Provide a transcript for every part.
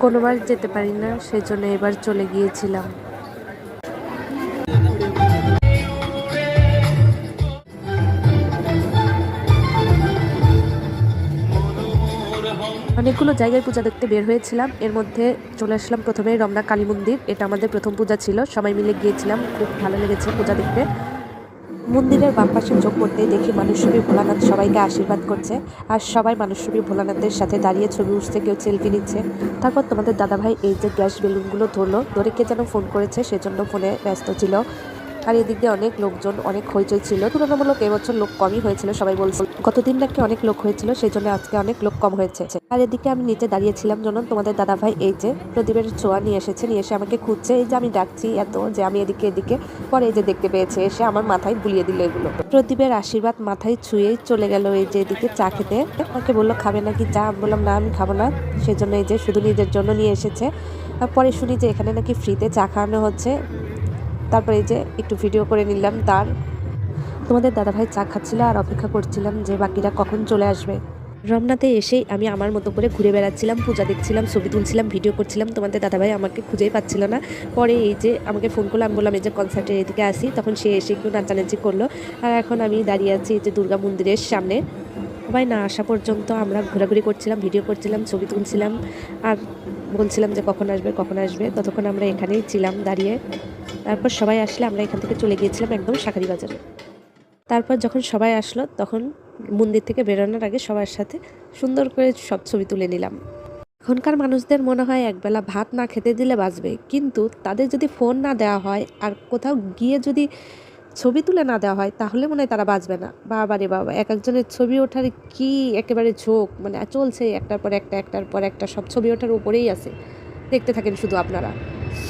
কোনোবার যেতে পারি না, সেজন্য এবার চলে গিয়েছিলাম। অনেকগুলো জায়গায় পূজা দেখতে বের হয়েছিলাম। এর মধ্যে চলে আসলাম প্রথমে রমনা কালী মন্দির। এটা আমাদের প্রথম পূজা ছিল, সবাই মিলে গিয়েছিলাম, খুব ভালো লেগেছে পূজা দেখতে। মন্দিরের বাম পাশে চোখ করতেই দেখি মানুষরূপী ভোলানাথ সবাইকে আশীর্বাদ করছে, আর সবাই মানুষরূপী ভোলানাথের সাথে দাঁড়িয়ে ছবি উঠছে, কেউ সেলফি নিচ্ছে। তারপর তোমাদের দাদাভাই এই যে গ্যাস বেলুনগুলো ধরে কে যেন ফোন করেছে, সেজন্য ফোনে ব্যস্ত ছিল। আর এদিক দিয়ে অনেক লোকজন, অনেক হইচই ছিল। তুলনামূলক এবছর লোক কমই হয়েছিল, সবাই বলছে গতদিন নাকি অনেক লোক হয়েছিল, সেই জন্য আজকে অনেক লোক কম হয়েছে। আর এদিকে আমি নিচে দাঁড়িয়েছিলাম যখন তোমাদের দাদাভাই এই যে প্রদীপের ছোঁয়া নিয়ে এসেছে, নিয়ে এসে আমাকে খুঁজছে। এই যে আমি ডাকছি এত যে আমি এদিকে পরে এই যে দেখতে পেয়েছে, এসে আমার মাথায় বুলিয়ে দিল এগুলো। প্রদীপের আশীর্বাদ মাথায় ছুঁয়েই চলে গেল এই যে এদিকে চা খেতে। আমাকে বললো খাবে নাকি চা, আমি বললাম না আমি খাবো না, সেজন্য এই যে শুধু নিজের জন্য নিয়ে এসেছে। পরে শুনি যে এখানে নাকি ফ্রিতে চা খাওয়ানো হচ্ছে। তারপরে এই যে একটু ভিডিও করে নিলাম তার। তোমাদের দাদাভাই চা খাচ্ছিল আর অপেক্ষা করছিলাম যে বাকিরা কখন চলে আসবে। রমনাতে এসেই আমি আমার মতো করে ঘুরে বেড়াচ্ছিলাম, পূজা দেখছিলাম, ছবি তুলছিলাম, ভিডিও করছিলাম। তোমাদের দাদাভাই আমাকে খুঁজেই পাচ্ছিল না। পরে এই যে আমাকে ফোন করলো, আমি বললাম এই যে কনসার্টের এদিকে আসি, তখন সে এসে একটু নাচানাচি করলো। আর এখন আমি দাঁড়িয়ে আছি এই যে দুর্গা মন্দিরের সামনে। সবাই না আসা পর্যন্ত আমরা ঘোরাঘুরি করছিলাম, ভিডিও করছিলাম, ছবি তুলছিলাম, আর বলছিলাম যে কখন আসবে। ততক্ষণ আমরা এখানেই ছিলাম দাঁড়িয়ে। তারপর সবাই আসলে আমরা এখান থেকে চলে গিয়েছিলাম একদম শাঁখারী বাজারে। তারপর যখন সবাই আসলো তখন মন্দির থেকে বেরোনোর আগে সবার সাথে সুন্দর করে সব ছবি তুলে নিলাম। এখনকার মানুষদের মনে হয় একবেলা ভাত না খেতে দিলে বাঁচবে, কিন্তু তাদের যদি ফোন না দেওয়া হয় আর কোথাও গিয়ে যদি ছবি তুলে না দেওয়া হয় তাহলে মনে হয় তারা বাঁচবে না। বাবা রে বাবা, এক একজনের ছবি ওঠার কি একেবারে ঝোঁক, মানে চলছে একটার পর একটা সব ছবি ওঠার উপরেই আছে। দেখতে থাকেন শুধু আপনারা,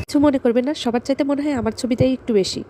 কিছু মনে করবেন না। সবার চাইতে মনে হয় আমার ছবিটাই একটু বেশি।